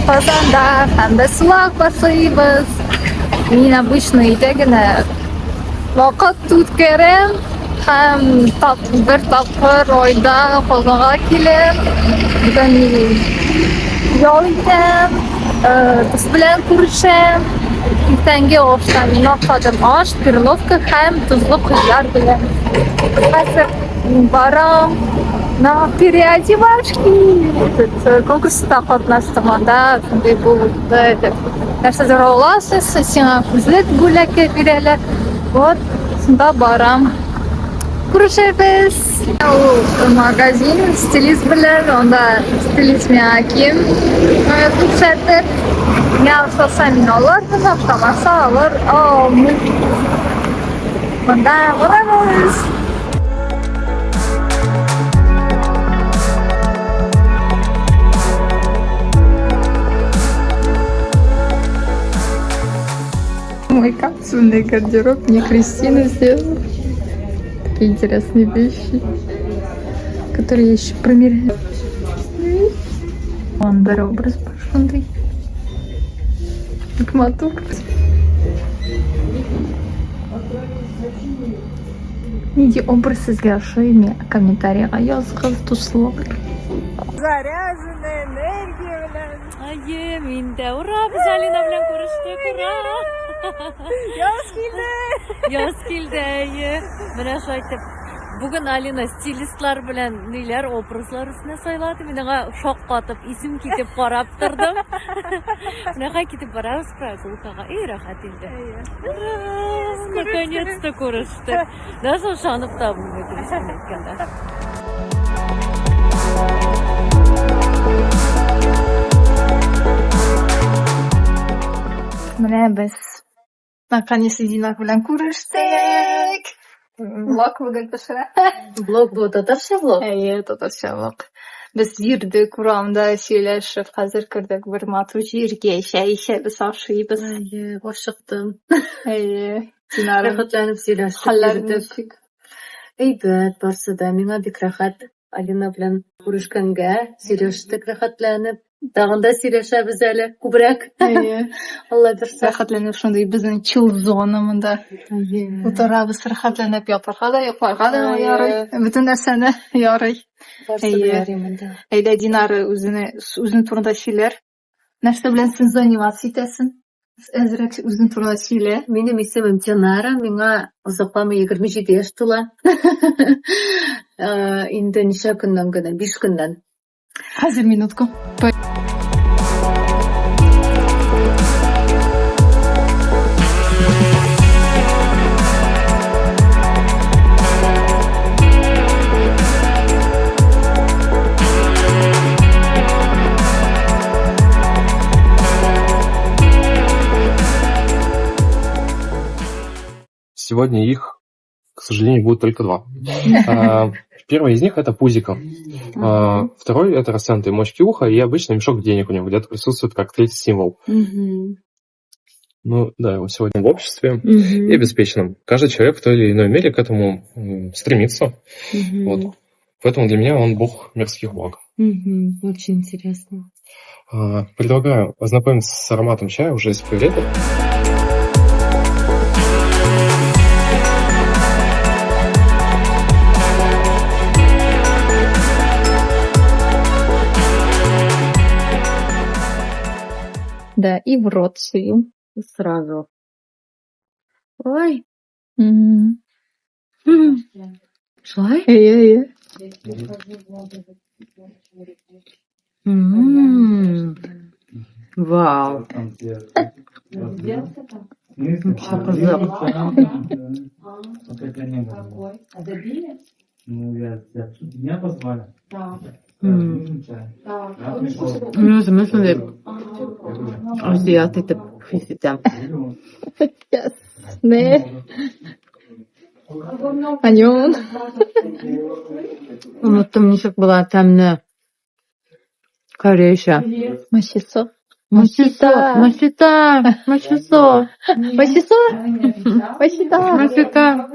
qozonda hamda suvoq boshlaymiz. Men обычно uydagina vaqt o'tkazaman. Ham bir topqir oyda qozonga kelib, bugun yoydim, biz bilan ko'rishim. Ertangi oshdan noqodim osh, pirlovka ham tuzli quyar bilan. Hozir boram na переодевашки. Konkursda qatnashdim-da, shunday bo'ldi deb. Narsalar olasiz, senga kuzlat bo'lakka beradilar. Вот, shunda boram. Ko'rishamiz. U magazin stilist bilan, unda stilist men akim. Ko'rsatib, men asosan olardim, avtomasa olar. Bunda boramiz. Мой капсульный гардероб мне Кристина сделала. Такие интересные вещи, которые я еще примеряю. Он бір образ пошел. Матур. Неде образ sizga yoshimi kommentariyaga yozib tushlar. Заряженная энергия bilan. Aye, menda ura, biz Alina bilan ko'rishdik, ura. Yoz keldi, aye. Mana shu aytib, bugun Alina stilistlar bilan nelar obrazlar ustida sayladi. Menga shoq qotib, izim ketib qarab turdim. Bunaqa ketib boramiz прогулкаga. Rahat edi. Наконец-то ko'rishdik. Даже o'shanib tabunga kirishgan ekanlar. Mana biz наконец-то Dina bilan ko'rishdik. Vlog bugun tashlab. Vlog bu tatarcha vlog. Tatarcha vlog. Biz yurdik, uramda söylashib, hozir kirdik bir matruj yerga, ishaymiz, oshiymiz. Oshiqdim. Dinara Rahatlanib söylashdik. Aybat, borsada menga bek rahat. Alina bilan ko'rishganga söylashdik, rahatlanib. Dag'ında söylashamiz hali ko'proq. Alloh bersa. Rahatlanib shunday bizning chill zonamizda o'tiramiz, rahatlanib yotarqada, yo'qlarqada yoray. Butun narsani yoray. Ayda Dinara o'zini turida şeyler. Narsa bilan sen заниматься etasin. Azrak o'zini turida şeyler. Mening ismim Dinara, menga uzoqlama 27 yosh to'la. Endi necha kundan, 5 kundan. Hozir minutku. Сегодня их, к сожалению, будет только 2. Первый из них — это пузико. Второй — это растянутые мочки уха и обычный мешок денег у него где-то присутствует как третий символ. Ну да, его сегодня в обществе и обеспеченном. Каждый человек в той или иной мере к этому стремится. Вот. Поэтому для меня он бог мирских благ. Очень интересно. Предлагаю ознакомиться с ароматом чая уже из пакета. Да, и в рот сую. Сразу. Ой. Шулай? Вау. Меня позвали. Смысле, азиат etip hissediyorum. Ne? Анён. Unuttum nişik была temli. Koreyce. Машисо. Машита. Машита. Машисо. Машисо? Машита. Машита.